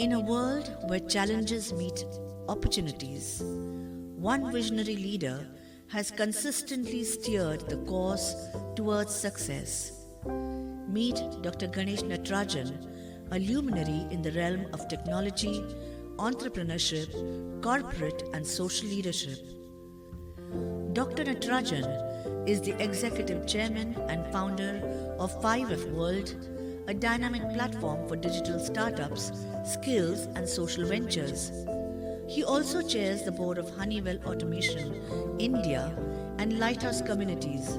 In a world where challenges meet opportunities, one visionary leader has consistently steered the course towards success. Meet Dr. Ganesh Natarajan, a luminary in the realm of technology, entrepreneurship, corporate and social leadership. Dr. Natarajan is the executive chairman and founder of 5F World, a dynamic platform for digital startups, skills and social ventures. He also chairs the board of Honeywell Automation, India and Lighthouse Communities.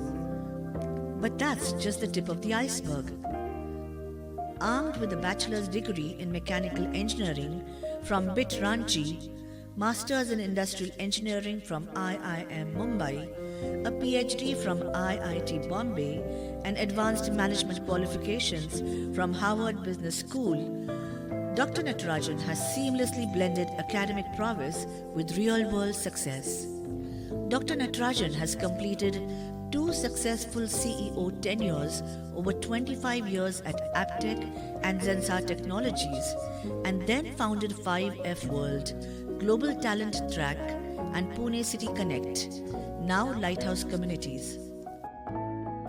But that's just the tip of the iceberg. Armed with a bachelor's degree in mechanical engineering from BIT Ranchi, Masters in Industrial Engineering from IIM Mumbai, a PhD from IIT Bombay, and advanced management qualifications from Harvard Business School, Dr. Natarajan has seamlessly blended academic prowess with real-world success. Dr. Natarajan has completed 2 successful CEO tenures over 25 years at Aptech and Zensar Technologies, and then founded 5F World, Global Talent Track and Pune City Connect, now Lighthouse Communities.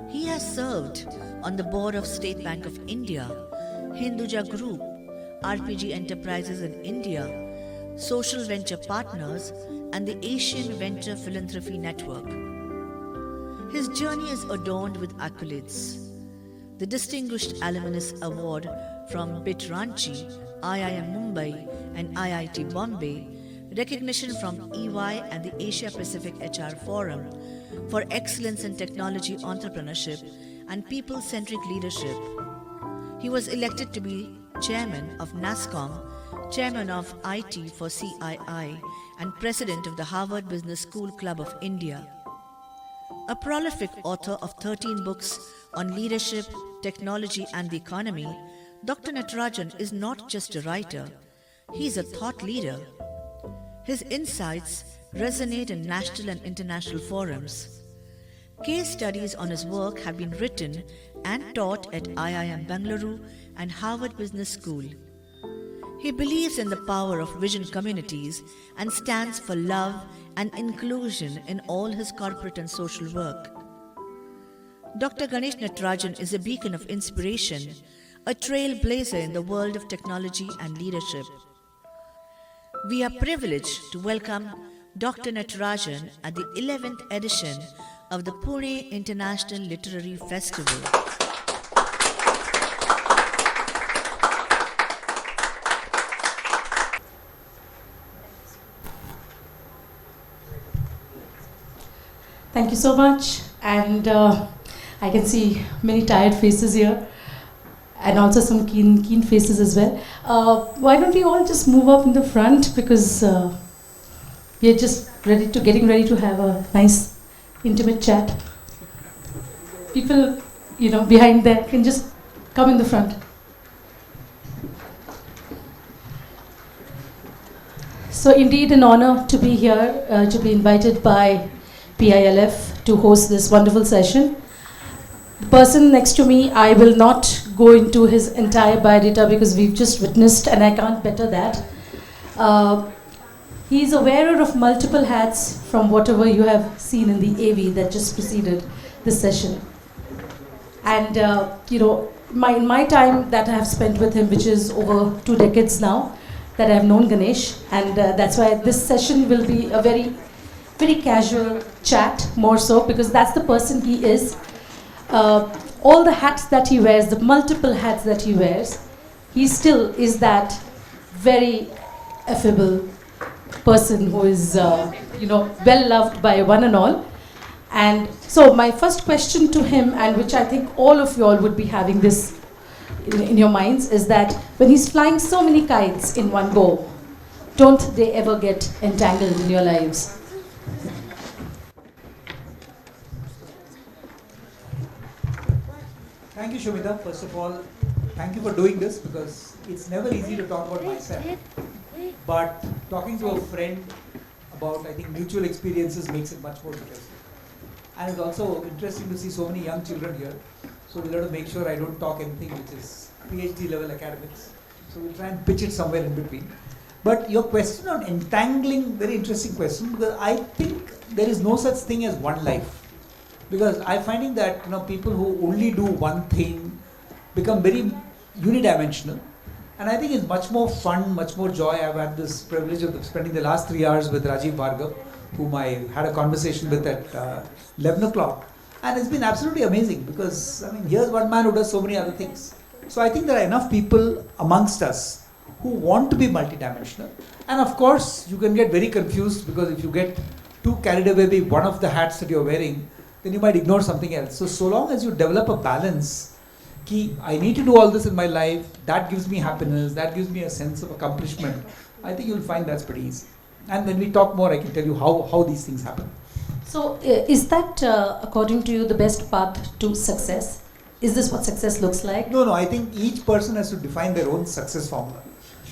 He has served on the board of State Bank of India, Hinduja Group, RPG Enterprises in India, Social Venture Partners, and the Asian Venture Philanthropy Network. His journey is adorned with accolades: the Distinguished Alumnus Award from BIT Ranchi, IIM Mumbai, and IIT Bombay, recognition from EY and the Asia Pacific HR Forum for excellence in technology entrepreneurship and people-centric leadership. He was elected to be chairman of NASSCOM, chairman of IT for CII, and president of the Harvard Business School Club of India. A prolific author of 13 books on leadership, technology, and the economy, Dr. Natarajan is not just a writer, he is a thought leader. His insights resonate in national and international forums. Case studies on his work have been written and taught at IIM Bangalore and Harvard Business School. He believes in the power of vision communities and stands for love and inclusion in all his corporate and social work. Dr. Ganesh Natarajan is a beacon of inspiration, a trailblazer in the world of technology and leadership. We are privileged to welcome Dr. Natarajan at the 11th edition of the Pune International Literary Festival. Thank you so much, and I can see many tired faces here, and also some keen faces as well. Why don't we all just move up in the front, because we are just getting ready to have a nice intimate chat. People, behind there can just come in the front. So indeed an honor to be here, to be invited by PILF to host this wonderful session. The person next to me, I will not go into his entire biodata because we've just witnessed, and I can't better that. He's a wearer of multiple hats from whatever you have seen in the AV that just preceded this session. And in my time that I have spent with him, which is over 2 decades now, that I have known Ganesh, and that's why this session will be a very, very casual chat, more so, because that's the person he is. All the hats that he wears, the multiple hats that he wears, he still is that very affable person who is, well loved by one and all. And so my first question to him, and which I think all of you all would be having this in your minds, is that when he's flying so many kites in one go, don't they ever get entangled in your lives? Thank you, Shobita. First of all, thank you for doing this, because it's never easy to talk about myself. But talking to a friend about, I think, mutual experiences makes it much more interesting. And it's also interesting to see so many young children here. So we'll have to make sure I don't talk anything which is PhD level academics. So we'll try and pitch it somewhere in between. But your question on entangling, very interesting question, because I think there is no such thing as one life. Because I'm finding that people who only do one thing become very unidimensional. And I think it's much more fun, much more joy. I've had this privilege of spending the last 3 hours with Rajiv Bhargav, whom I had a conversation with at 11 o'clock. And it's been absolutely amazing because, here's one man who does so many other things. So I think there are enough people amongst us who want to be multidimensional. And of course, you can get very confused because if you get too carried away by one of the hats that you're wearing, then you might ignore something else. So long as you develop a balance, I need to do all this in my life, that gives me happiness, that gives me a sense of accomplishment, I think you'll find that's pretty easy. And when we talk more, I can tell you how these things happen. So is that, according to you, the best path to success? Is this what success looks like? No, I think each person has to define their own success formula.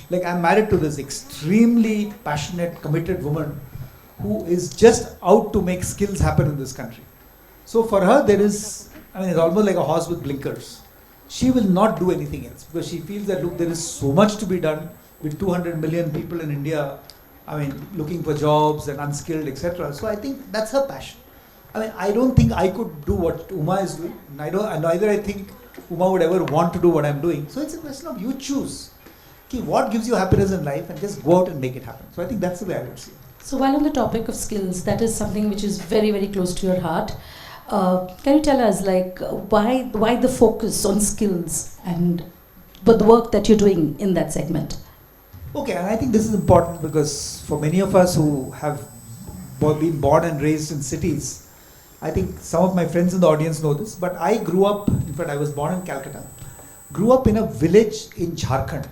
Like I'm married to this extremely passionate, committed woman who is just out to make skills happen in this country. So for her, it's almost like a horse with blinkers. She will not do anything else because she feels that, look, there is so much to be done with 200 million people in India, looking for jobs and unskilled, etc. So I think that's her passion. I don't think I could do what Uma is doing. Neither I think Uma would ever want to do what I'm doing. So it's a question of you choose. What gives you happiness in life and just go out and make it happen. So I think that's the way I would see it. So while on the topic of skills, that is something which is very, very close to your heart. Can you tell us why the focus on skills and the work that you're doing in that segment? Okay, and I think this is important because for many of us who have been born and raised in cities, I think some of my friends in the audience know this, but I grew up, in fact I was born in Calcutta, grew up in a village in Jharkhand.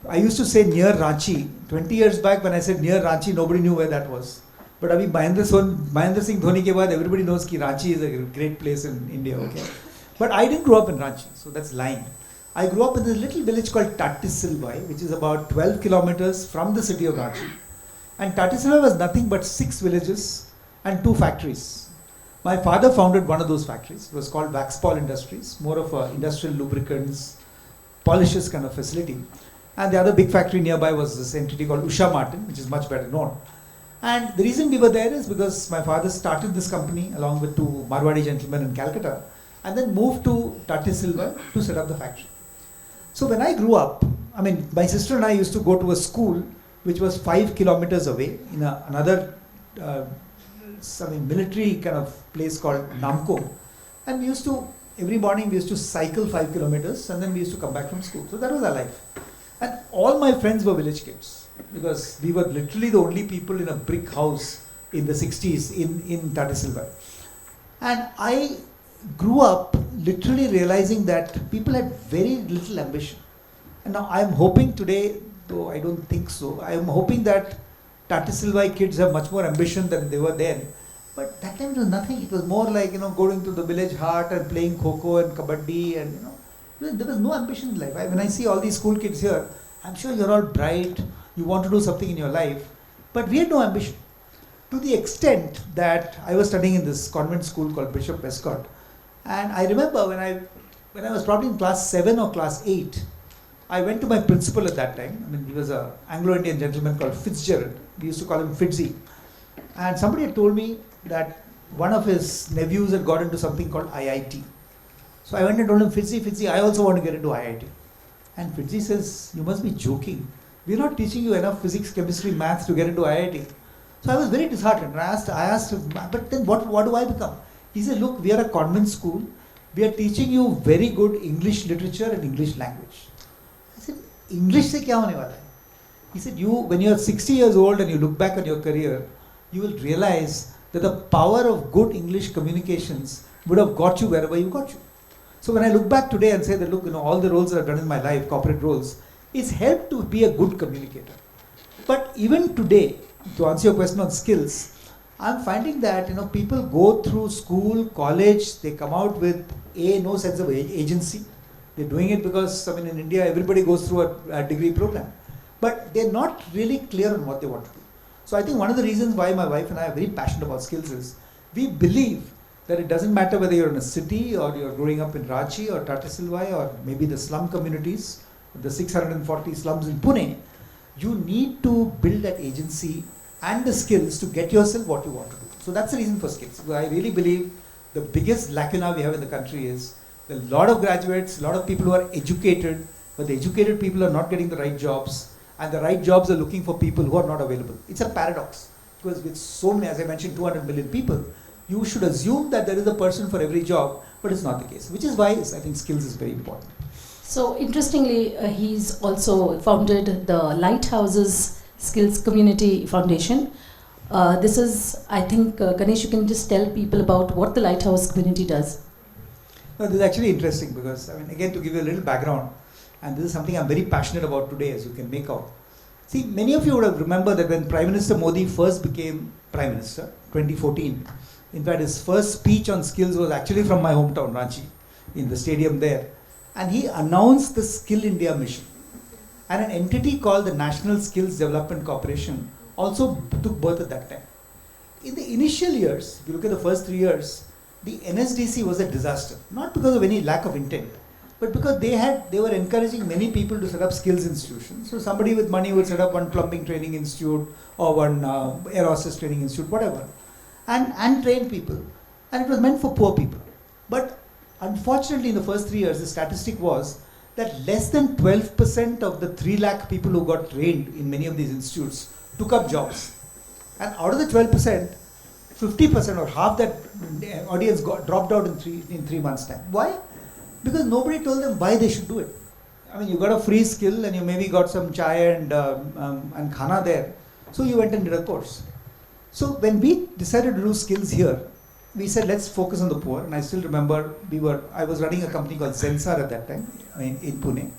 I used to say near Ranchi. 20 years back when I said near Ranchi, nobody knew where that was. But abhi Mahendra Singh Dhoni ke baad, everybody knows that Ranchi is a great place in India. Okay, but I didn't grow up in Ranchi, so that's lying. I grew up in this little village called Tatisilbai, which is about 12 kilometers from the city of Ranchi. And Tatisilbai was nothing but 6 villages and 2 factories. My father founded one of those factories. It was called Waxpol Industries, more of a industrial lubricants, polishes kind of facility. And the other big factory nearby was this entity called Usha Martin, which is much better known. And the reason we were there is because my father started this company along with 2 Marwadi gentlemen in Calcutta and then moved to Tatisilbai to set up the factory. So when I grew up, my sister and I used to go to a school which was 5 kilometers away in another military kind of place called Namco. And every morning we used to cycle 5 kilometers and then we used to come back from school. So that was our life. And all my friends were village kids because we were literally the only people in a brick house in the 60s in Tatisilbai. And I grew up literally realizing that people had very little ambition. And now I'm hoping today, though I don't think so, I am hoping that Tatisilbai kids have much more ambition than they were then. But that time it was nothing. It was more like, going to the village heart and playing kho-kho and kabaddi and, there was no ambition in life. When I see all these school kids here, I'm sure you're all bright, you want to do something in your life, but we had no ambition. To the extent that I was studying in this convent school called Bishop Westcott, and I remember when I was probably in class 7 or class 8, I went to my principal at that time. He was an Anglo-Indian gentleman called Fitzgerald. We used to call him Fitzy. And somebody had told me that one of his nephews had got into something called IIT. So I went and told him, Fitzy, I also want to get into IIT. And Fitzy says, you must be joking. We're not teaching you enough physics, chemistry, maths to get into IIT. So I was very disheartened. I asked him, but then what do I become? He said, look, we are a convent school. We are teaching you very good English literature and English language. I said, English se kya hone wala hai? He said, when you're 60 years old and you look back on your career, you will realize that the power of good English communications would have got you wherever you got you. So when I look back today and say that, look, all the roles that I've done in my life, corporate roles, it's helped to be a good communicator. But even today, to answer your question on skills, I'm finding that, people go through school, college, they come out with no sense of agency. They're doing it because, in India, everybody goes through a degree program. But they're not really clear on what they want to do. So I think one of the reasons why my wife and I are very passionate about skills is we believe that it doesn't matter whether you're in a city or you're growing up in Ranchi or Tatisilbai or maybe the slum communities the 640 slums in Pune, you need to build that agency and the skills to get yourself what you want to do. So that's the reason for skills. I really believe the biggest lacuna we have in the country is a lot of graduates, a lot of people who are educated, but the educated people are not getting the right jobs, and the right jobs are looking for people who are not available. It's a paradox, because with so many, as I mentioned, 200 million people, you should assume that there is a person for every job, but it's not the case, which is why I think skills is very important. So interestingly, he's also founded the Lighthouses Skills Community Foundation. This is, I think, Ganesh, you can just tell people about what the Lighthouse community does. No, this is actually interesting because, I mean, again, to give you a little background, and this is something I'm very passionate about today, as you can make out. See, many of you would have remembered that when Prime Minister Modi first became Prime Minister, 2014, in fact, his first speech on skills was actually from my hometown, Ranchi, in the stadium there. And he announced the Skill India mission. And an entity called the National Skills Development Corporation also took birth at that time. In the initial years, if you look at the first 3 years, the NSDC was a disaster. Not because of any lack of intent, but because they were encouraging many people to set up skills institutions. So somebody with money would set up one plumbing training institute or one air hostess training institute, whatever, and train people. And it was meant for poor people. But unfortunately, in the first 3 years, the statistic was that less than 12% of the 3 lakh people who got trained in many of these institutes took up jobs. And out of the 12%, 50% or half that audience dropped out in 3 months' time. Why? Because nobody told them why they should do it. I mean, you got a free skill and you maybe got some chai and khana there. So you went and did a course. So when we decided to do skills here, we said, let's focus on the poor. And I still remember I was running a company called Zensar at that time in Pune.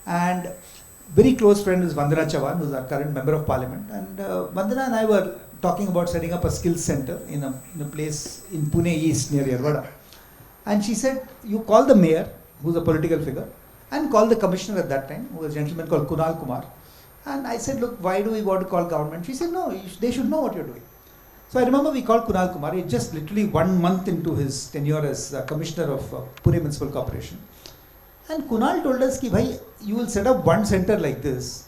And very close friend is Vandana Chavan, who's our current member of parliament. And Vandana and I were talking about setting up a skills center in a place in Pune East near Yerwada. And she said, you call the mayor, who's a political figure, and call the commissioner at that time, who was a gentleman called Kunal Kumar. And I said, look, why do we want to call government? She said, no, they should know what you're doing. So I remember we called Kunal Kumar. He just literally 1 month into his tenure as commissioner of Pune Municipal Corporation. And Kunal told us, ki, bhai, you will set up one center like this.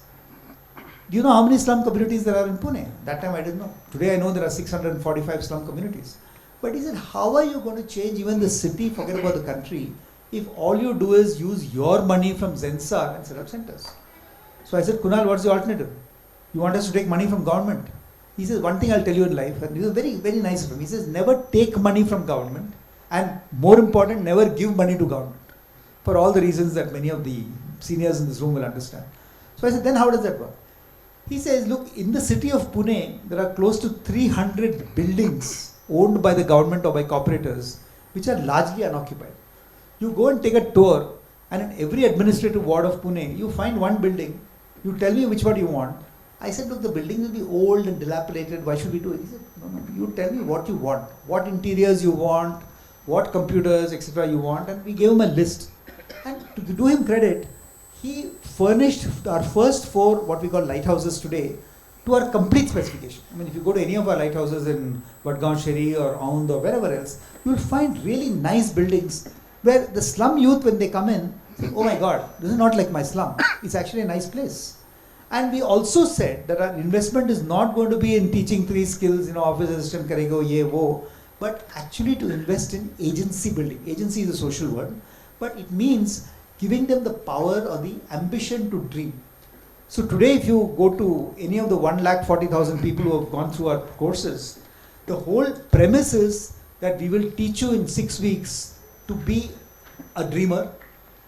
Do you know how many slum communities there are in Pune? That time I didn't know. Today I know there are 645 slum communities. But he said, how are you going to change even the city, forget about the country, if all you do is use your money from Zensar and set up centers? So I said, Kunal, what's the alternative? You want us to take money from government? He says, one thing I'll tell you in life, and this is very, very nice of him. He says, never take money from government, and more important, never give money to government. For all the reasons that many of the seniors in this room will understand. So I said, then how does that work? He says, look, in the city of Pune, there are close to 300 buildings owned by the government or by corporators, which are largely unoccupied. You go and take a tour, and in every administrative ward of Pune, you find one building. You tell me which one you want. I said, look, the building will be old and dilapidated. Why should we do it? He said, no, you tell me what you want, what interiors you want, what computers, etc. you want. And we gave him a list. And to do him credit, he furnished our first 4, what we call lighthouses today, to our complete specification. I mean, if you go to any of our lighthouses in Vadgaon Sheri or Aund or wherever else, you will find really nice buildings where the slum youth, when they come in, say, oh my God, this is not like my slum. It's actually a nice place. And we also said that our investment is not going to be in teaching 3 skills, office assistant karego, ye, wo, but actually to invest in agency building. Agency is a social word, but it means giving them the power or the ambition to dream. So today, if you go to any of the 140,000 people who have gone through our courses, the whole premise is that we will teach you in 6 weeks to be a dreamer.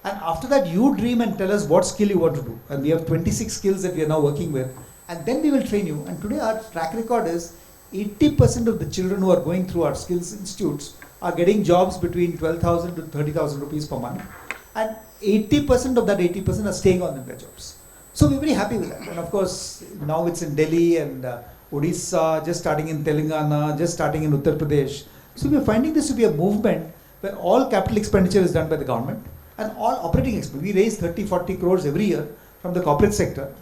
And after that, you dream and tell us what skill you want to do. And we have 26 skills that we are now working with. And then we will train you. And today our track record is 80% of the children who are going through our skills institutes are getting jobs between 12,000 to 30,000 rupees per month. And 80% of that 80% are staying on in their jobs. So we're very happy with that. And of course, now it's in Delhi and Odisha, just starting in Telangana, just starting in Uttar Pradesh. So we're finding this to be a movement where all capital expenditure is done by the government. And all operating expenses, we raise 30-40 crores every year from the corporate sector.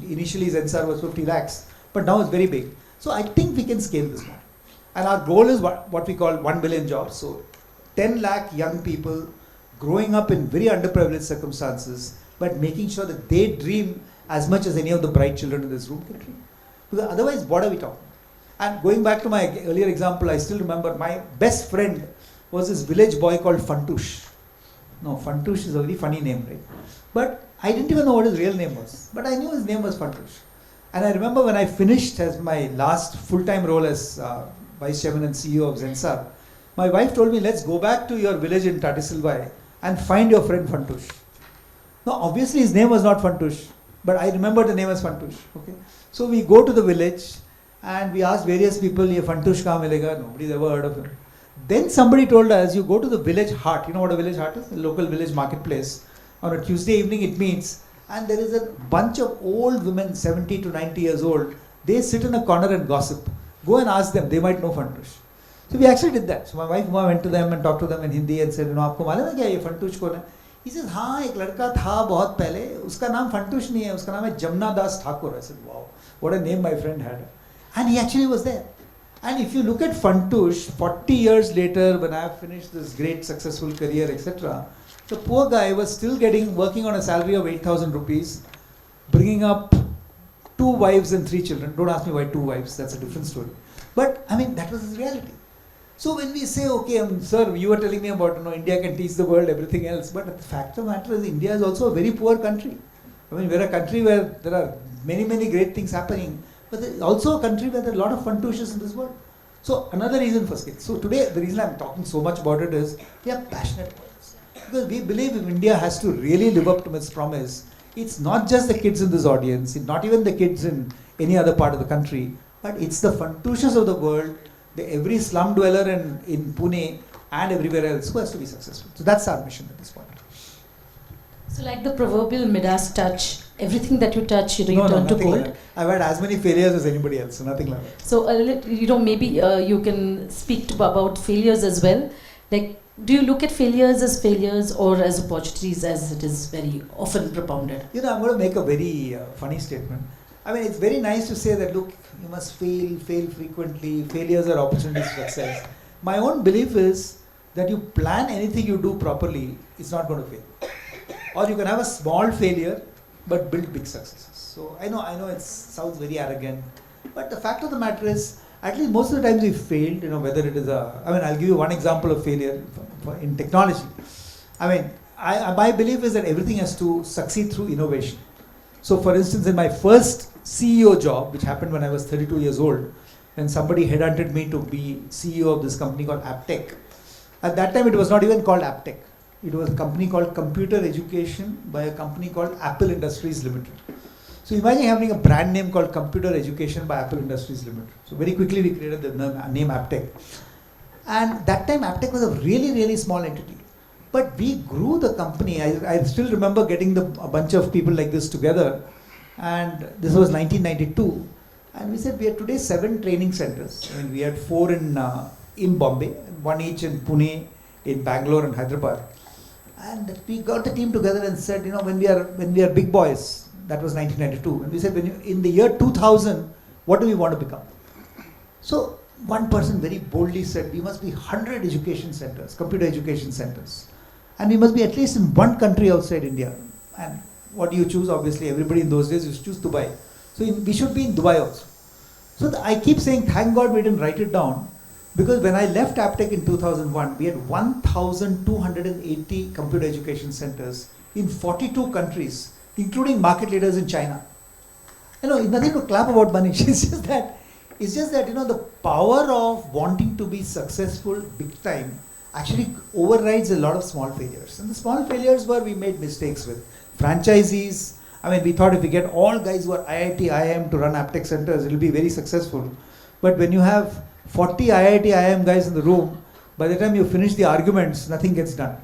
Initially, Zensar was 50 lakhs, but now it's very big. So I think we can scale this now. And our goal is what we call 1 billion jobs. So 10 lakh young people growing up in very underprivileged circumstances, but making sure that they dream as much as any of the bright children in this room can dream. Because otherwise, what are we talking? And going back to my earlier example, I still remember my best friend was this village boy called Fantush. No, Fantush is a very funny name, right? But I didn't even know what his real name was. But I knew his name was Fantush. And I remember when I finished as my last full-time role as Vice Chairman and CEO of Zensar, my wife told me, let's go back to your village in Tatisilvai and find your friend Fantush. Now, obviously his name was not Fantush, but I remember the name as Fantush. Okay, so we go to the village and we asked various people, "Ye Fantush kahan milega?" Nobody's ever heard of him. Then somebody told us, you go to the village hart. You know what a village hart is? A local village marketplace. On a Tuesday evening it meets, and there is a bunch of old women, 70 to 90 years old. They sit in a corner and gossip. Go and ask them, they might know Fantush. So we actually did that. So my wife Uma went to them and talked to them in Hindi and said, "आपको मालूम है क्या ये Fantush कौन है?" He says, "हाँ, एक लड़का था बहुत पहले. उसका नाम Fantush नहीं है. उसका नाम है Jamna Das Thakur." I said, "Wow, what a name my friend had." And he actually was there. And if you look at Fantush, 40 years later, when I have finished this great successful career, etc., the poor guy was still working on a salary of 8,000 rupees, bringing up 2 wives and 3 children. Don't ask me why 2 wives, that's a different story. But I mean, that was his reality. So when we say, okay, sir, you were telling me about, India can teach the world everything else, but the fact of the matter is India is also a very poor country. I mean, we're a country where there are many, many great things happening, but there's also a country where there are a lot of Fantushes in this world. So another reason for skills. So today, the reason I'm talking so much about it is we are passionate about this. Because we believe if India has to really live up to its promise, it's not just the kids in this audience, it's not even the kids in any other part of the country, but it's the Fantushes of the world, every slum dweller in Pune and everywhere else who has to be successful. So that's our mission at this point. So like the proverbial Midas touch, everything that you touch, you turn to gold. Like I've had as many failures as anybody else, so nothing like that. So maybe you can speak about failures as well. Like, do you look at failures as failures or as opportunities, as it is very often propounded? I'm going to make a very funny statement. I mean, it's very nice to say that, look, you must fail frequently, failures are opportunities for success. My own belief is that you plan anything you do properly, it's not going to fail. Or you can have a small failure, but build big successes. So I know it sounds very arrogant, but the fact of the matter is, at least most of the times we failed, whether it is I'll give you one example of failure in technology. I mean, my belief is that everything has to succeed through innovation. So for instance, in my first CEO job, which happened when I was 32 years old, when somebody headhunted me to be CEO of this company called Aptech. At that time, it was not even called Aptech. It was a company called Computer Education by a company called Apple Industries Limited. So imagine having a brand name called Computer Education by Apple Industries Limited. So very quickly we created the name Aptech. And that time Aptech was a really, really small entity. But we grew the company. I still remember getting a bunch of people like this together. And this was 1992. And we said we had today 7 training centers. I mean, we had 4 in Bombay, 1 each in Pune, in Bangalore and Hyderabad. And we got the team together and said, when we are big boys, that was 1992. And we said, in the year 2000, what do we want to become? So one person very boldly said, we must be 100 education centers, computer education centers. And we must be at least in one country outside India. And what do you choose? Obviously, everybody in those days used to choose Dubai. So we should be in Dubai also. So I keep saying, thank God we didn't write it down. Because when I left Aptech in 2001, we had 1,280 computer education centers in 42 countries, including market leaders in China. It's nothing to clap about, Manish. It's just that the power of wanting to be successful big time actually overrides a lot of small failures. And the small failures were we made mistakes with franchisees. I mean, we thought if we get all guys who are IIT, IIM to run Aptech centers, it will be very successful. But when you have 40 IIT, IIM guys in the room, by the time you finish the arguments, nothing gets done.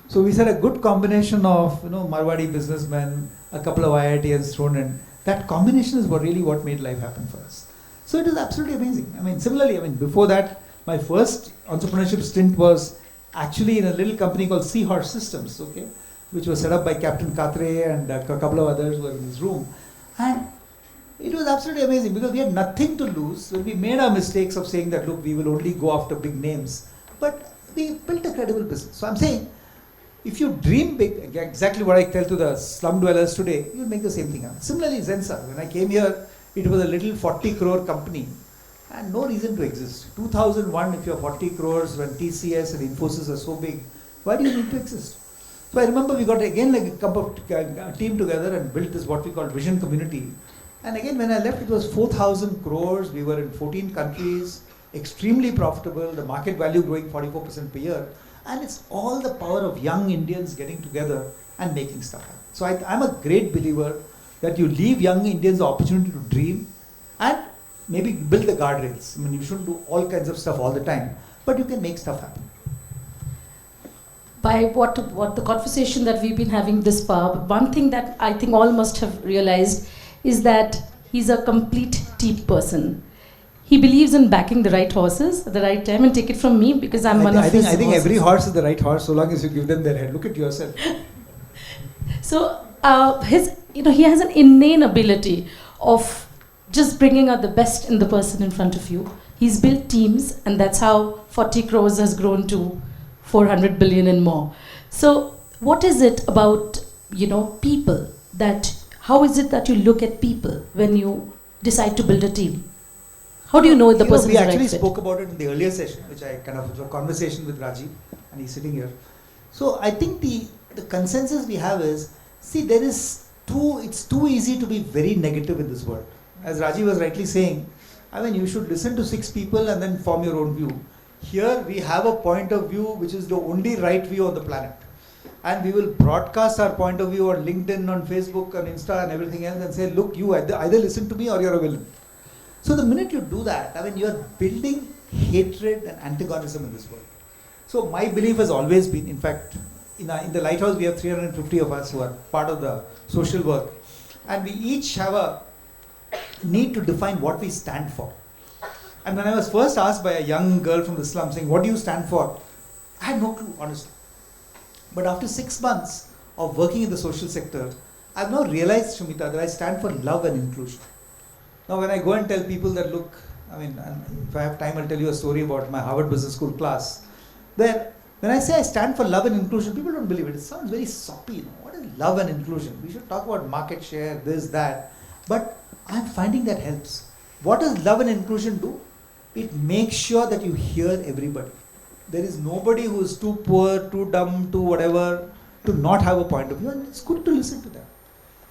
So we said a good combination of Marwadi businessmen, a couple of IITians thrown in. That combination is what made life happen for us. So it is absolutely amazing. I mean, similarly, before that, my first entrepreneurship stint was actually in a little company called Seahorse Systems, okay, which was set up by Captain Katre and a couple of others who were in this room. And it was absolutely amazing because we had nothing to lose. So we made our mistakes of saying that, look, we will only go after big names. But we built a credible business. So I'm saying, If you dream big, exactly what I tell to the slum dwellers today, you'll make the same thing happen. Similarly, Zensa, when I came here, it was a little 40 crore company and no reason to exist. 2001, if you're 40 crores, when TCS and Infosys are so big, why do you need to exist? So I remember we got again like a team together and built this what we call vision community. And again, when I left, it was 4,000 crores. We were in 14 countries, extremely profitable, the market value growing 44% per year. And it's all the power of young Indians getting together and making stuff happen. So I'm a great believer that you leave young Indians the opportunity to dream and maybe build the guardrails. I mean, you shouldn't do all kinds of stuff all the time, but you can make stuff happen. By what the conversation that we've been having this far, one thing that I think all must have realized is that he's a complete team person. He believes in backing the right horses at the right time, and take it from me because I'm one of his I think horses. every horse is the right horse so long as you give them their head. Look at yourself. So he has an innate ability of just bringing out the best in the person in front of you. He's built teams, and that's how 40 crores has grown to 400 billion and more. So what is it about, people how is it that you look at people when you decide to build a team? How do you know if the person is the right fit? We actually spoke about it in the earlier session, which it was a conversation with Rajiv, and he's sitting here. So I think the consensus we have is, see, it's too easy to be very negative in this world. As Rajiv was rightly saying, you should listen to 6 people and then form your own view. Here we have a point of view which is the only right view on the planet. And we will broadcast our point of view on LinkedIn, on Facebook, on Insta and everything else and say, look, you either listen to me or you're a villain. So the minute you do that, you're building hatred and antagonism in this world. So my belief has always been, in fact, in the Lighthouse we have 350 of us who are part of the social work. And we each have a need to define what we stand for. And when I was first asked by a young girl from the slum saying, what do you stand for? I had no clue, honestly. But after 6 months of working in the social sector, I've now realized, Shumita, that I stand for love and inclusion. Now when I go and tell people that, look, if I have time, I'll tell you a story about my Harvard Business School class. When I say I stand for love and inclusion, people don't believe it. It sounds very soppy. What is love and inclusion? We should talk about market share, this, that. But I'm finding that helps. What does love and inclusion do? It makes sure that you hear everybody. There is nobody who is too poor, too dumb, too whatever, to not have a point of view. And it's good to listen to them.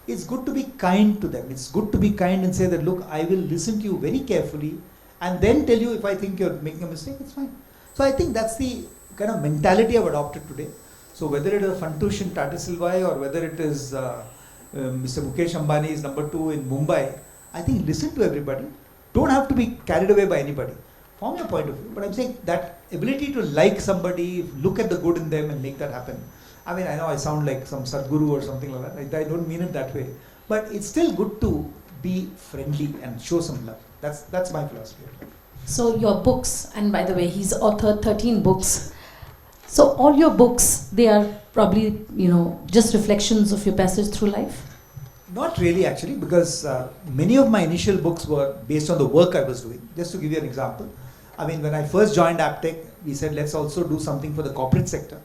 It's good to be kind to them. It's good to be kind and say that, look, I will listen to you very carefully and then tell you if I think you're making a mistake, it's fine. So I think that's the kind of mentality I've adopted today. So whether it is Fantush in Tata Silvai or whether it is Mr. Mukesh Ambani's number 2 in Mumbai, I think listen to everybody. Don't have to be carried away by anybody. Form your point of view. But I'm saying that ability to like somebody, look at the good in them and make that happen. I know I sound like some Sadguru or something like that. I don't mean it that way. But it's still good to be friendly and show some love. That's my philosophy. So your books, and by the way, he's authored 13 books. So all your books, they are probably, just reflections of your passage through life? Not really actually, because many of my initial books were based on the work I was doing. Just to give you an example, when I first joined Aptech, we said let's also do something for the corporate sector.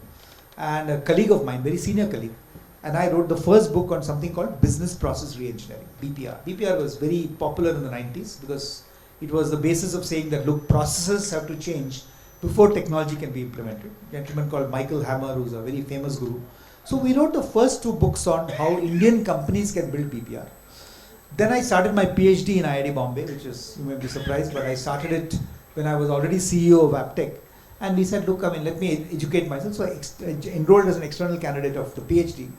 And a colleague of mine, very senior colleague, and I wrote the first book on something called Business Process Reengineering, BPR. BPR was very popular in the 90s because it was the basis of saying that, look, processes have to change before technology can be implemented. A gentleman called Michael Hammer, who's a very famous guru. So we wrote the first 2 books on how Indian companies can build BPR. Then I started my PhD in IIT Bombay, which is, you may be surprised, but I started it when I was already CEO of Aptech. And we said, look, let me educate myself. So I enrolled as an external candidate of the PhD.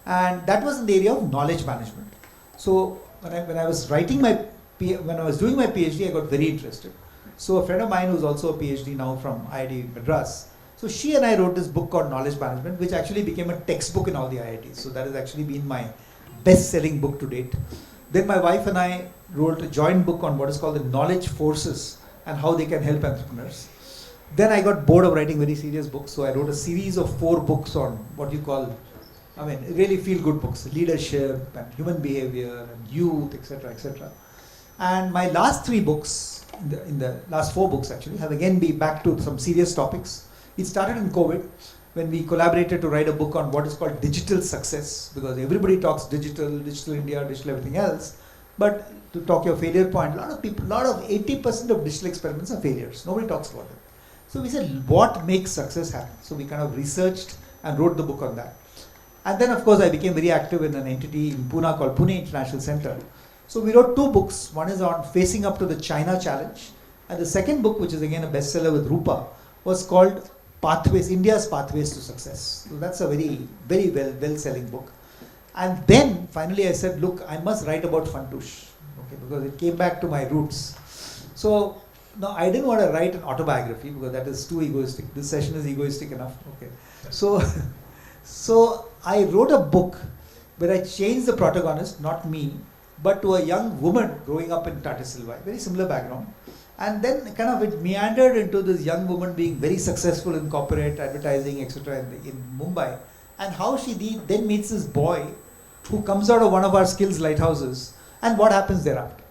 And that was in the area of knowledge management. So when I was doing my PhD, I got very interested. So a friend of mine who's also a PhD now from IIT Madras, so she and I wrote this book called Knowledge Management, which actually became a textbook in all the IITs. So that has actually been my best-selling book to date. Then my wife and I wrote a joint book on what is called the knowledge forces and how they can help entrepreneurs. Then I got bored of writing very serious books, so I wrote a series of 4 books on what you call, really feel-good books, leadership and human behavior and youth, etc., etc. And my last 3 books, in the last 4 books actually, have again been back to some serious topics. It started in COVID, when we collaborated to write a book on what is called digital success, because everybody talks digital India, digital everything else. But to talk your failure point, a lot of 80% of digital experiments are failures. Nobody talks about it. So we said, what makes success happen? So we kind of researched and wrote the book on that. And then, of course, I became very active in an entity in Pune called Pune International Center. So we wrote 2 books. One is on facing up to the China challenge. And the second book, which is again a bestseller with Rupa, was called Pathways, India's Pathways to Success. So that's a very, very well-selling book. And then finally I said, look, I must write about Fantush, okay, because it came back to my roots. So no, I didn't want to write an autobiography because that is too egoistic. This session is egoistic enough. Okay, so I wrote a book where I changed the protagonist, not me, but to a young woman growing up in Tata Silva, very similar background. And then kind of it meandered into this young woman being very successful in corporate advertising, etc. in Mumbai, and how she then meets this boy who comes out of one of our skills lighthouses, and what happens thereafter.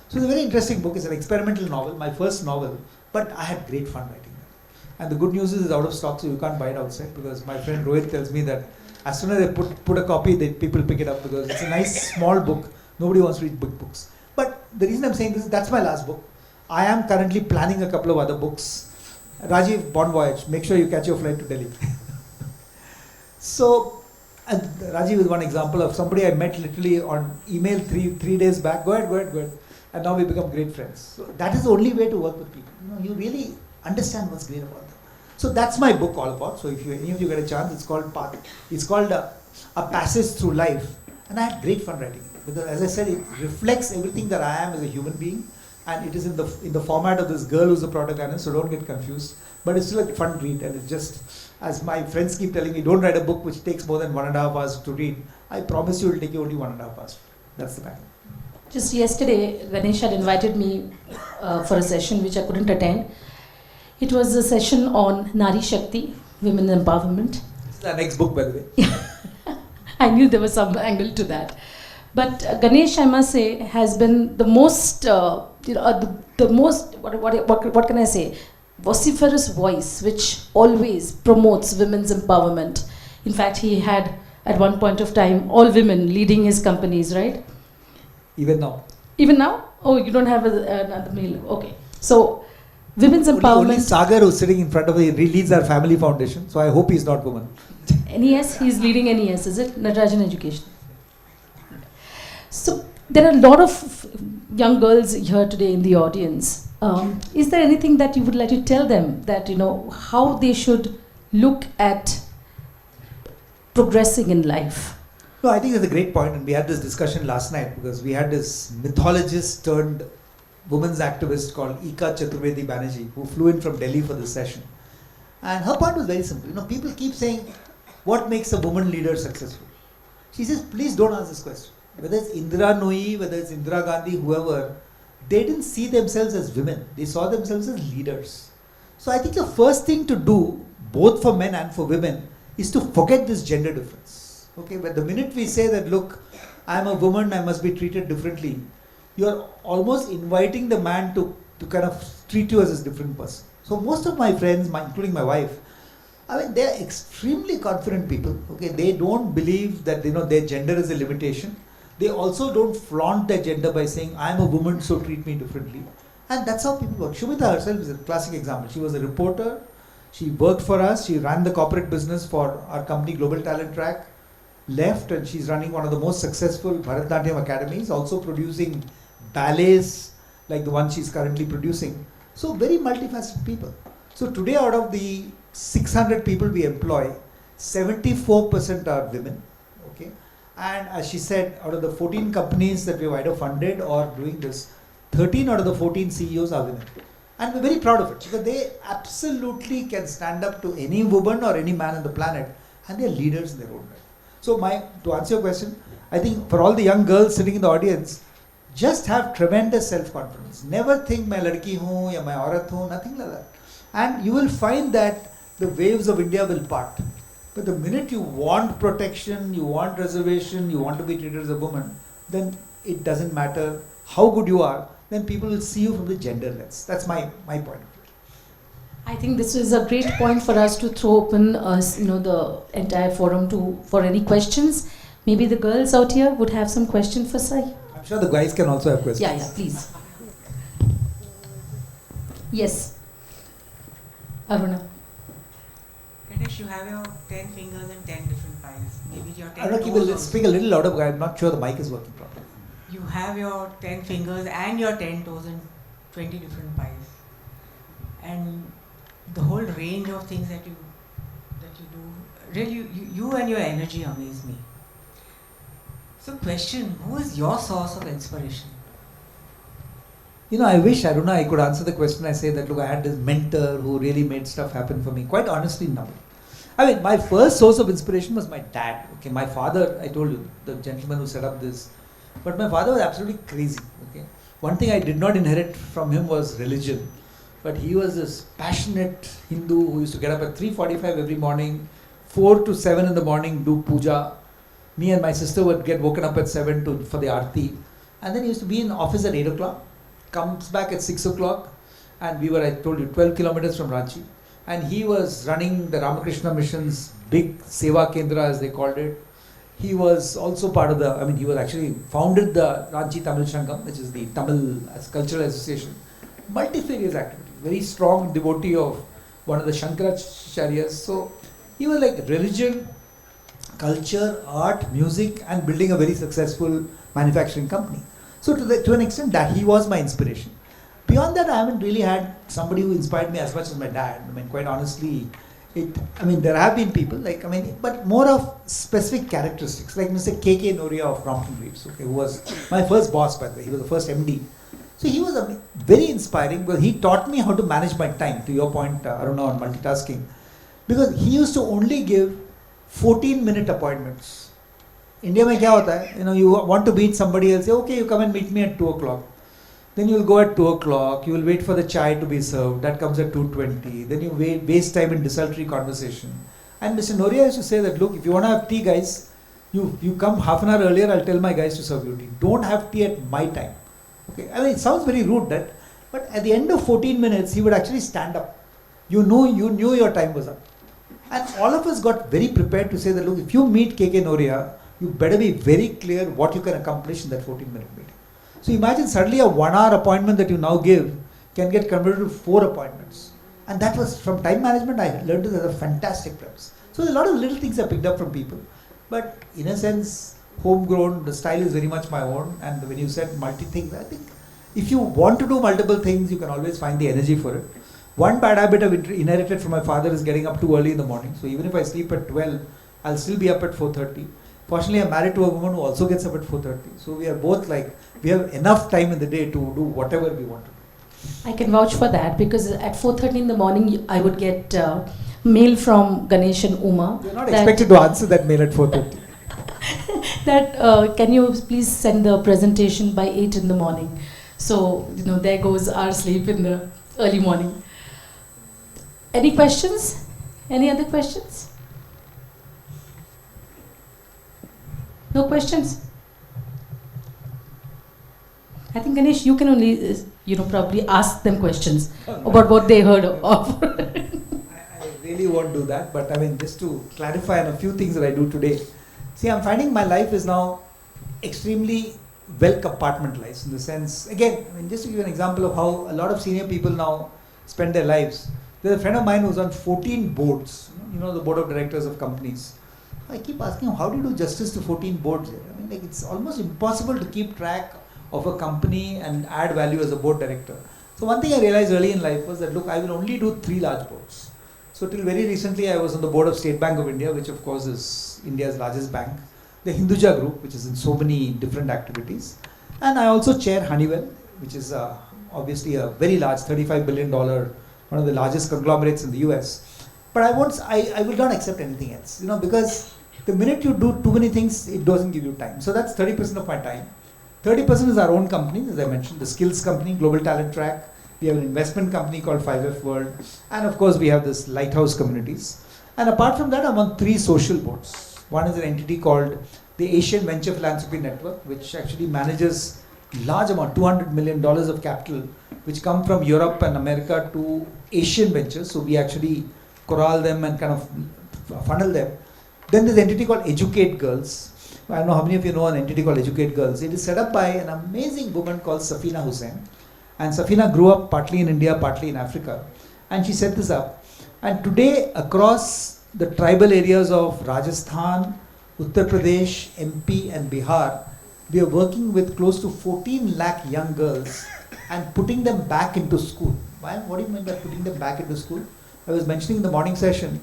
So it's a very interesting book. It's an experimental novel, my first novel, but I had great fun writing it. And the good news is it's out of stock, so you can't buy it outside, because my friend Rohit tells me that as soon as they put a copy, people pick it up, because it's a nice small book. Nobody wants to read big books. But the reason I'm saying this is that's my last book. I am currently planning a couple of other books. Rajiv, bon voyage. Make sure you catch your flight to Delhi. So, and Rajiv is one example of somebody I met literally on email three days back. Go ahead. And now we become great friends. So that is the only way to work with people. You really understand what's great about them. So that's my book all about. So if any of you get a chance, it's called Path. It's called a Passage Through Life. And I had great fun writing it. Because as I said, it reflects everything that I am as a human being. And it is in the format of this girl who's the protagonist, so don't get confused. But it's still a fun read, and it's just, as my friends keep telling me, don't write a book which takes more than 1.5 hours to read. I promise you it will take you only 1.5 hours. That's the pattern. Just yesterday, Ganesh had invited me for a session which I couldn't attend. It was a session on Nari Shakti, women empowerment. This is our next book, by the way. I knew there was some angle to that. But Ganesh, I must say, has been the most, the most, what can I say, vociferous voice which always promotes women's empowerment. In fact, he had, at one point of time, all women leading his companies, right? Even now. Even now? Oh, you don't have another male. Okay. So, women's empowerment. Only Sagar, who's sitting in front of me, leads our family foundation. So I hope he's not woman. NES, he's leading NES, is it? Natarajan Education. So, there are a lot of young girls here today in the audience. Is there anything that you would like to tell them that, how they should look at progressing in life? No, I think that's a great point, and we had this discussion last night because we had this mythologist turned women's activist called Ika Chaturvedi Banerjee who flew in from Delhi for this session. And her point was very simple. People keep saying, what makes a woman leader successful? She says, please don't ask this question. Whether it's Indira Nooyi, whether it's Indira Gandhi, whoever, they didn't see themselves as women. They saw themselves as leaders. So I think the first thing to do, both for men and for women, is to forget this gender difference. Okay, but the minute we say that, look, I'm a woman, I must be treated differently, you're almost inviting the man to kind of treat you as a different person. So most of my friends, including my wife, they're extremely confident people. Okay, they don't believe that their gender is a limitation. They also don't flaunt their gender by saying, I'm a woman, so treat me differently. And that's how people work. Shumita herself is a classic example. She was a reporter. She worked for us. She ran the corporate business for our company, Global Talent Track. Left, and she's running one of the most successful Bharatanatyam academies, also producing ballets like the one she's currently producing. So very multifaceted people. So today, out of the 600 people we employ, 74% are women. Okay. And as she said, out of the 14 companies that we've either funded or doing this, 13 out of the 14 CEOs are women. And we're very proud of it because they absolutely can stand up to any woman or any man on the planet, and they're leaders in their own right. So to answer your question, I think for all the young girls sitting in the audience, just have tremendous self-confidence. Never think मैं लड़की हूँ या मैं औरत हूँ, nothing like that. And you will find that the waves of India will part. But the minute you want protection, you want reservation, you want to be treated as a woman, then it doesn't matter how good you are, then people will see you from the gender lens. That's my point of view. I think this is a great point for us to throw open, the entire forum for any questions. Maybe the girls out here would have some questions for Sai. I'm sure the guys can also have questions. Yeah, please. Yes. Aruna. Ganesh, you have your 10 fingers and 10 different pies. Maybe your 10 Aruna, toes speak a little louder, but I'm not sure the mic is working properly. You have your 10 fingers and your 10 toes and 20 different pies. And the whole range of things that you do, really, you and your energy amaze me. So question, who is your source of inspiration? I wish, Aruna, I could answer the question. I say that, look, I had this mentor who really made stuff happen for me. Quite honestly, no. I mean, my first source of inspiration was my dad. Okay, my father, I told you, the gentleman who set up this. But my father was absolutely crazy. Okay, one thing I did not inherit from him was religion. But he was this passionate Hindu who used to get up at 3:45 every morning, 4 to 7 in the morning, do puja. Me and my sister would get woken up at 7 for the aarti. And then he used to be in office at 8 o'clock. Comes back at 6 o'clock, and we were, I told you, 12 kilometers from Ranchi. And he was running the Ramakrishna Mission's big Seva Kendra, as they called it. He was also part of he was actually founded the Ranchi Tamil Sangam, which is the Tamil Cultural Association. Multifarious activity, very strong devotee of one of the Shankaracharyas. So he was like religion, culture, art, music, and building a very successful manufacturing company. So to an extent that he was my inspiration. Beyond that, I haven't really had somebody who inspired me as much as my dad. I mean, quite honestly, there have been people but more of specific characteristics, like Mr. K.K. Noria of Crompton Greaves, okay, who was my first boss, by the way. He was the first MD. So he was very inspiring because he taught me how to manage my time, to your point, Aruna, on multitasking. Because he used to only give 14-minute appointments. India mein kya hota hai? You want to meet somebody else, say, okay, you come and meet me at 2 o'clock. Then you will go at 2 o'clock, you will wait for the chai to be served, that comes at 2:20. Then you waste time in desultory conversation. And Mr. Noria used to say that, look, if you want to have tea, guys, you come half an hour earlier, I'll tell my guys to serve you tea. Don't have tea at my time. Okay, it sounds very rude, but at the end of 14 minutes, he would actually stand up. You knew your time was up. And all of us got very prepared to say that, look, if you meet K.K. Noria, you better be very clear what you can accomplish in that 14-minute meeting. So imagine suddenly a 1-hour appointment that you now give can get converted to 4 appointments. And that was, from time management, I learned it as a fantastic premise. So a lot of little things I picked up from people. But in a sense, homegrown, the style is very much my own. And when you said multi-things, I think if you want to do multiple things, you can always find the energy for it. One bad habit I've inherited from my father is getting up too early in the morning. So even if I sleep at 12, I'll still be up at 4:30. Fortunately, I'm married to a woman who also gets up at 4:30. So we are both we have enough time in the day to do whatever we want to do. I can vouch for that because at 4:30 in the morning, I would get mail from Ganesh and Uma. You're not expected to answer that mail at 4:30. That can you please send the presentation by 8 in the morning? So, there goes our sleep in the early morning. Any questions? Any other questions? No questions? I think Ganesh, you can only, probably ask them questions about what they heard of. I really won't do that, but just to clarify on a few things that I do today. See, I'm finding my life is now extremely well compartmentalized in the sense, again, just to give you an example of how a lot of senior people now spend their lives. There's a friend of mine who's on 14 boards, the board of directors of companies. I keep asking him, how do you do justice to 14 boards? It's almost impossible to keep track of a company and add value as a board director. So one thing I realized early in life was that, look, I will only do 3 large boards. So till very recently, I was on the board of State Bank of India, which of course is India's largest bank. The Hinduja Group, which is in so many different activities. And I also chair Honeywell, which is obviously a very large $35 billion, one of the largest conglomerates in the US. But I will not accept anything else, because the minute you do too many things, it doesn't give you time. So that's 30% of my time. 30% is our own company, as I mentioned, the skills company, Global Talent Track. We have an investment company called 5F World. And of course, we have this Lighthouse Communities. And apart from that, I'm on 3 social boards. One is an entity called the Asian Venture Philanthropy Network, which actually manages large amount, $200 million of capital, which come from Europe and America to Asian ventures. So we actually corral them and kind of funnel them. Then there's an entity called Educate Girls. I don't know how many of you know an entity called Educate Girls. It is set up by an amazing woman called Safina Hussain. And Safina grew up partly in India, partly in Africa. And she set this up. And today, across the tribal areas of Rajasthan, Uttar Pradesh, MP and Bihar, we are working with close to 14 lakh young girls and putting them back into school. Well, what do you mean by putting them back into school? I was mentioning in the morning session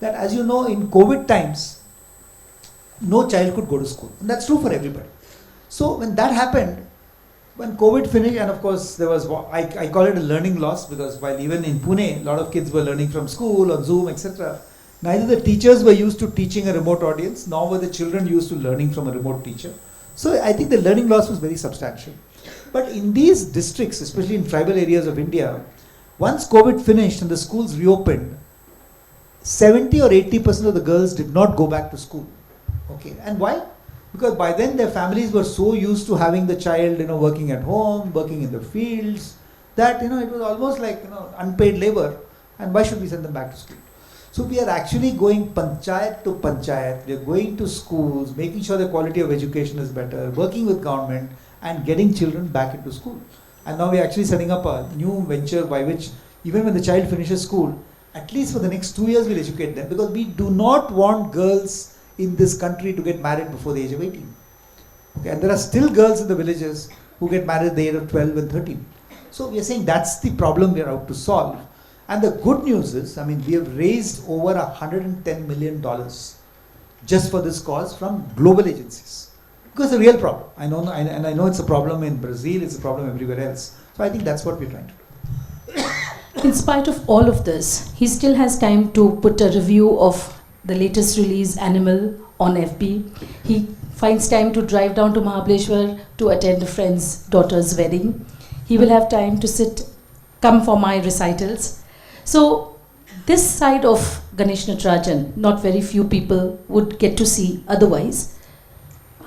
that, as you know, in COVID times, no child could go to school. And that's true for everybody. So when that happened, when COVID finished, and of course there was, I call it a learning loss, because while even in Pune, a lot of kids were learning from school, on Zoom, etc., neither the teachers were used to teaching a remote audience, nor were the children used to learning from a remote teacher. So I think the learning loss was very substantial. But in these districts, especially in tribal areas of India, once COVID finished and the schools reopened, 70 or 80% of the girls did not go back to school. Okay, and why? Because by then their families were so used to having the child, working at home, working in the fields, that, it was almost like, unpaid labor. And why should we send them back to school? So we are actually going panchayat to panchayat. We are going to schools, making sure the quality of education is better, working with government and getting children back into school. And now we are actually setting up a new venture by which even when the child finishes school, at least for the next 2 years we'll educate them, because we do not want girls in this country to get married before the age of 18. Okay, and there are still girls in the villages who get married at the age of 12 and 13. So we are saying that's the problem we are out to solve. And the good news is, we have raised over $110 million just for this cause from global agencies. Because it's a real problem. I know it's a problem in Brazil, it's a problem everywhere else. So I think that's what we're trying to do. In spite of all of this, he still has time to put a review of the latest release, Animal, on FB. He finds time to drive down to Mahabaleshwar to attend a friend's daughter's wedding. He will have time to come for my recitals. So this side of Ganesh Natarajan, not very few people would get to see otherwise.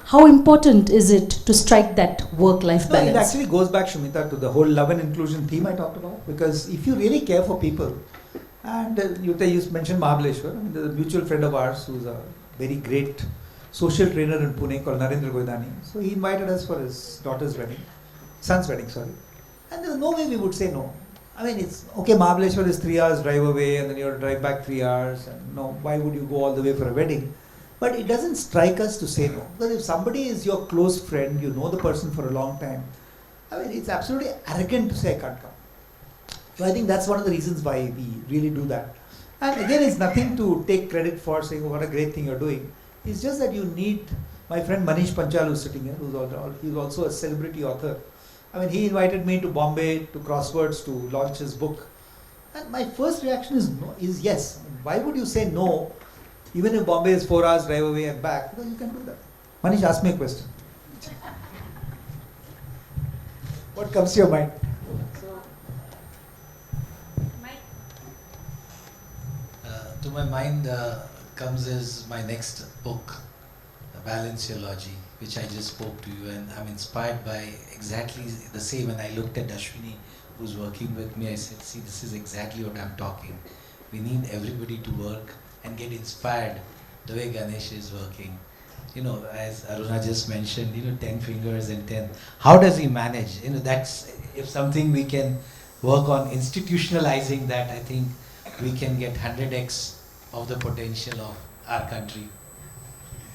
How important is it to strike that work-life balance? It actually goes back, Shumita, to the whole love and inclusion theme I talked about. Because if you really care for people, and you mentioned Mahabaleshwar, there's a mutual friend of ours who's a very great social trainer in Pune called Narendra Goidani. So he invited us for his daughter's wedding, son's wedding, sorry. And there was no way we would say no. It's okay, Mahabaleshwar is 3 hours drive away and then you have to drive back 3 hours. And why would you go all the way for a wedding? But it doesn't strike us to say no. Because if somebody is your close friend, you know the person for a long time, it's absolutely arrogant to say I can't come. So I think that's one of the reasons why we really do that. And again, it's nothing to take credit for saying, what a great thing you're doing. It's just that you need, my friend Manish Panchal who's sitting here, he's also a celebrity author. He invited me to Bombay, to Crosswords, to launch his book. And my first reaction is yes. Why would you say no, even if Bombay is 4 hours drive away and back? Because you can do that. Manish, ask me a question. What comes to your mind? To my mind comes is my next book, The Balanciology, which I just spoke to you, and I'm inspired by exactly the same. When I looked at Ashwini, who's working with me, I said, see, this is exactly what I'm talking. We need everybody to work and get inspired the way Ganesh is working. As Aruna just mentioned, 10 fingers and 10. How does he manage? That's if something we can work on institutionalizing that, I think we can get 100x of the potential of our country.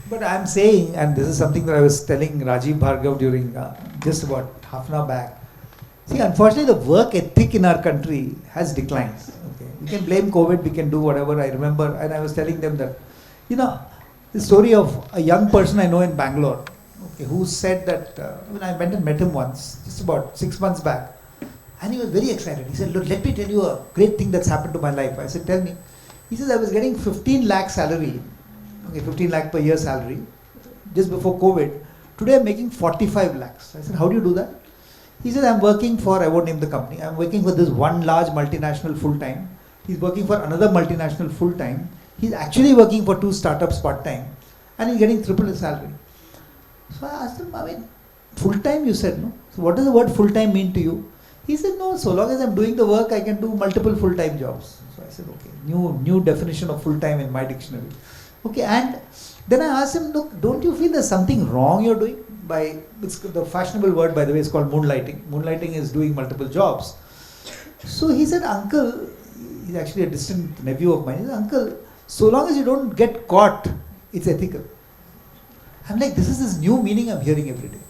But I'm saying, and this is something that I was telling Rajiv Bhargav during just about half an hour back. See, unfortunately, the work ethic in our country has declined. Okay, we can blame COVID, we can do whatever. I remember, and I was telling them that, the story of a young person I know in Bangalore, okay, who said that, I went and met him once, just about 6 months back, and he was very excited. He said, look, let me tell you a great thing that's happened to my life. I said, tell me. He says, I was getting 15 lakh salary. Okay, 15 lakh per year salary, just before COVID. Today I'm making 45 lakhs. I said, how do you do that? He said, I'm working for, I won't name the company, I'm working for this one large multinational full-time. He's working for another multinational full-time. He's actually working for 2 startups part-time. And he's getting triple his salary. So I asked him, full-time you said, no? So what does the word full-time mean to you? He said, no, so long as I'm doing the work, I can do multiple full-time jobs. So I said, okay, new definition of full-time in my dictionary. Okay, and then I asked him, look, don't you feel there's something wrong you're doing? It's the fashionable word, by the way, is called moonlighting. Moonlighting is doing multiple jobs. So he said, uncle, he's actually a distant nephew of mine. He said, uncle, so long as you don't get caught, it's ethical. I'm like, this is this new meaning I'm hearing every day.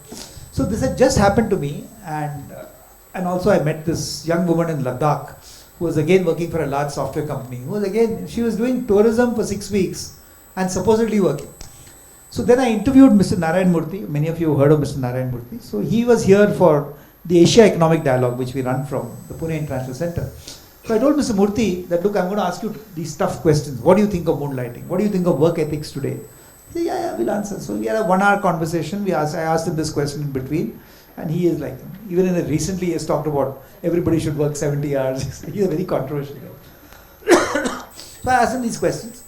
So this had just happened to me, and also I met this young woman in Ladakh who was again working for a large software company. She was doing tourism for 6 weeks and supposedly working. So then I interviewed Mr. Narayan Murthy. Many of you have heard of Mr. Narayan Murthy. So he was here for the Asia Economic Dialogue, which we run from the Pune International Center. So I told Mr. Murthy that, look, I'm going to ask you these tough questions. What do you think of moonlighting? What do you think of work ethics today? He said, yeah, we'll answer. So we had a 1 hour conversation. I asked him this question in between. And he is like, even recently he has talked about everybody should work 70 hours. He's a very controversial guy. So I asked him these questions.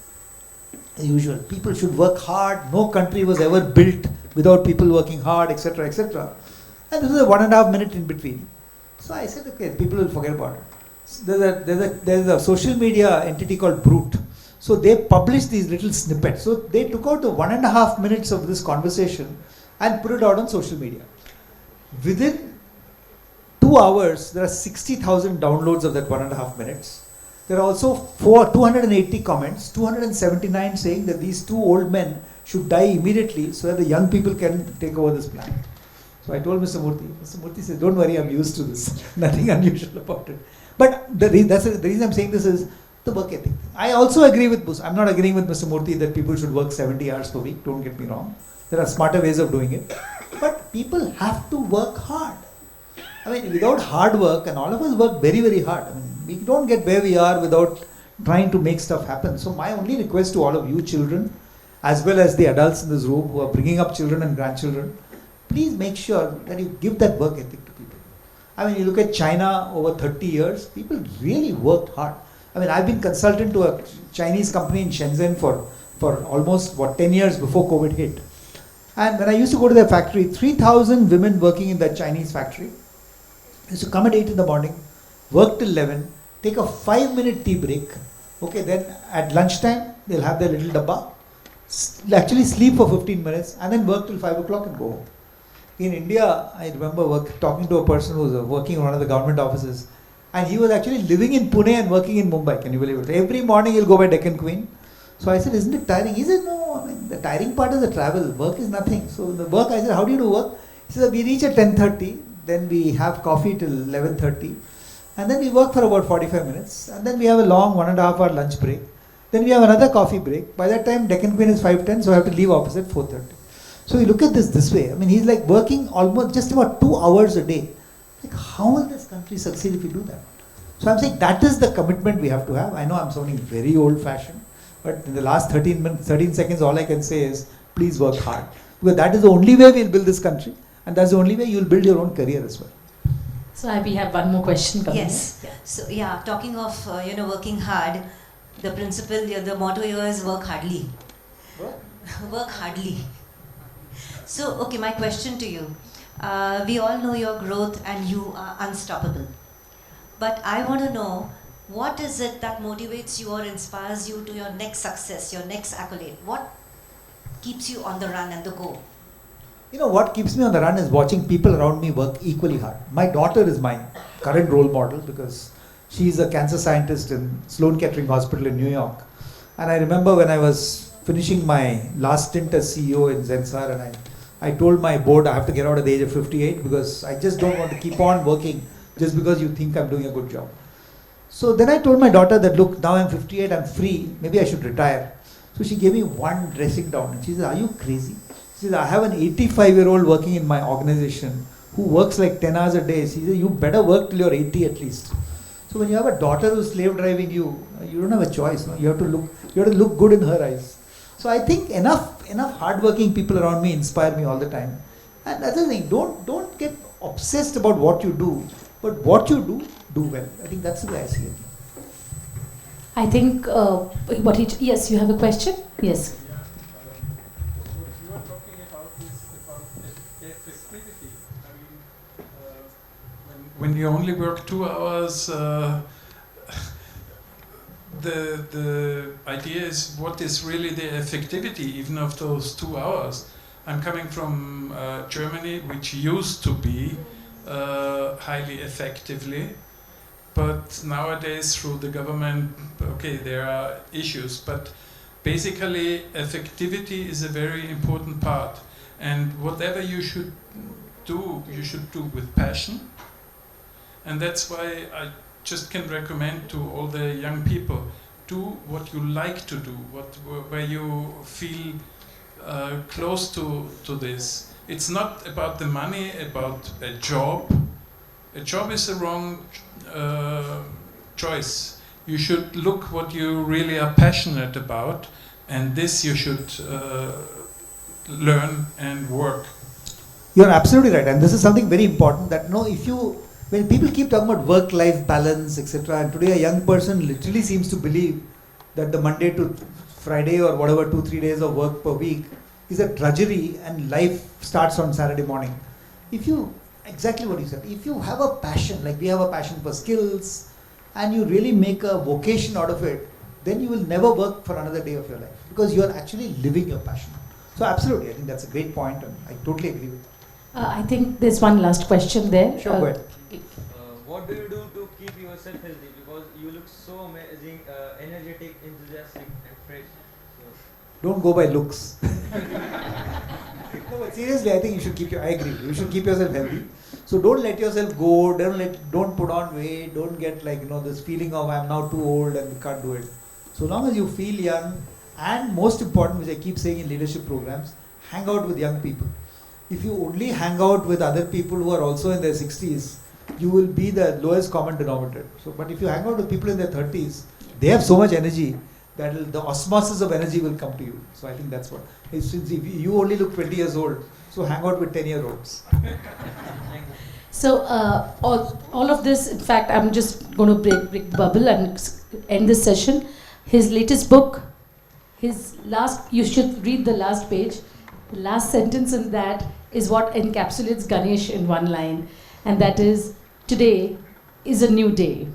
The usual, people should work hard. No country was ever built without people working hard, etc., etc. And this was a 1.5 minute in between. So I said, okay, people will forget about it. So there's a social media entity called Brute. So they published these little snippets. So they took out the 1.5 minutes of this conversation and put it out on social media. Within 2 hours, there are 60,000 downloads of that 1.5 minutes. There are also 280 comments, 279 saying that these 2 old men should die immediately so that the young people can take over this planet. So I told Mr. Murthy said, don't worry, I'm used to this. Nothing unusual about it. But the reason I'm saying this is the work ethic. I also agree with Bush. I'm not agreeing with Mr. Murthy that people should work 70 hours per week. Don't get me wrong. There are smarter ways of doing it. But people have to work hard. I mean, without hard work, and all of us work very, very hard. I mean, we don't get where we are without trying to make stuff happen. So my only request to all of you children, as well as the adults in this room who are bringing up children and grandchildren, please make sure that you give that work ethic to people. I mean, you look at China over 30 years, people really worked hard. I mean, I've been consultant to a Chinese company in Shenzhen for almost, 10 years before COVID hit. And when I used to go to their factory, 3,000 women working in that Chinese factory used to come at 8 in the morning, work till 11, take a 5-minute tea break. Okay, then at lunchtime, they'll have their little dabba, actually sleep for 15 minutes, and then work till 5 o'clock and go home. In India, I remember talking to a person who was working in one of the government offices, and he was actually living in Pune and working in Mumbai. Can you believe it? Every morning he'll go by Deccan Queen. So I said, isn't it tiring? He said, no, I mean, the tiring part is the travel. Work is nothing. So the work, I said, how do you do work? He said, we reach at 10:30, then we have coffee till 11:30, and then we work for about 45 minutes, and then we have a long 1.5 hour lunch break. Then we have another coffee break. By that time, Deccan Queen is 5:10, so I have to leave office at 4:30. So you look at this way. I mean, he's like working almost just about 2 hours a day. Like, how will this country succeed if we do that? So I'm saying that is the commitment we have to have. I know I'm sounding very old-fashioned, but in the last 13 seconds, all I can say is, please work hard. Because that is the only way we'll build this country, and that's the only way you'll build your own career as well. So we have one more question coming. Yes. So yeah, talking of working hard, the principle, the motto here is work hardly. What? Work hardly. So okay, my question to you: we all know your growth and you are unstoppable. But I want to know, what is it that motivates you or inspires you to your next success, your next accolade? What keeps you on the run and the go? You know, what keeps me on the run is watching people around me work equally hard. My daughter is my current role model because she's a cancer scientist in Sloan Kettering Hospital in New York. And I remember when I was finishing my last stint as CEO in Zensar, and I told my board I have to get out at the age of 58 because I just don't want to keep on working just because you think I'm doing a good job. So then I told my daughter that, look, now I'm 58, I'm free, maybe I should retire. So she gave me one dressing down and she said, are you crazy? She said, I have an 85-year-old working in my organization who works like 10 hours a day. She said, you better work till you're 80 at least. So when you have a daughter who's slave driving you, you don't have a choice. No? You have to look good in her eyes. So I think enough hardworking people around me inspire me all the time. And that's the thing, don't get obsessed about what you do, but what you do well. I think that's the way I see it. I think yes, you have a question? Yes. You were talking about this, about festivity. I mean, when you only work 2 hours, the idea is what is really the effectivity even of those 2 hours. I'm coming from Germany, which used to be highly effectively, but nowadays through the government, okay, there are issues, but basically effectivity is a very important part. And whatever you should do with passion. And that's why I just can recommend to all the young people, do what you like to do, where you feel close to this. It's not about the money, about a job. A job is a wrong choice. You should look what you really are passionate about, and this you should learn and work. You're absolutely right, and this is something very important that when people keep talking about work-life balance, etc., and today a young person literally seems to believe that the Monday to Friday or whatever 2-3 days of work per week is a drudgery and life starts on Saturday morning. Exactly what you said, if you have a passion, like we have a passion for skills, and you really make a vocation out of it, then you will never work for another day of your life because you are actually living your passion. So absolutely, I think that's a great point, and I totally agree with you. I think there's one last question there. Sure, go ahead. What do you do to keep yourself healthy? Because you look so amazing, energetic, enthusiastic, and fresh. So. Don't go by looks. No, but seriously, I think I agree. You should keep yourself healthy. So don't let yourself go. Don't put on weight. Don't get this feeling of I'm now too old and can't do it. So long as you feel young, and most important, which I keep saying in leadership programs, hang out with young people. If you only hang out with other people who are also in their 60s, you will be the lowest common denominator. But if you hang out with people in their 30s, they have so much energy that the osmosis of energy will come to you. So I think that's what. Since if you only look 20 years old, so hang out with 10-year-olds. So all of this, in fact, I'm just going to break the bubble and end this session. His latest book, you should read the last page. The last sentence in that is what encapsulates Ganesh in one line, and that is, today is a new day.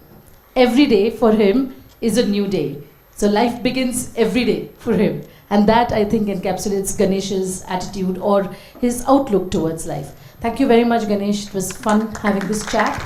Every day for him is a new day. So life begins every day for him. And that, I think, encapsulates Ganesh's attitude or his outlook towards life. Thank you very much, Ganesh. It was fun having this chat.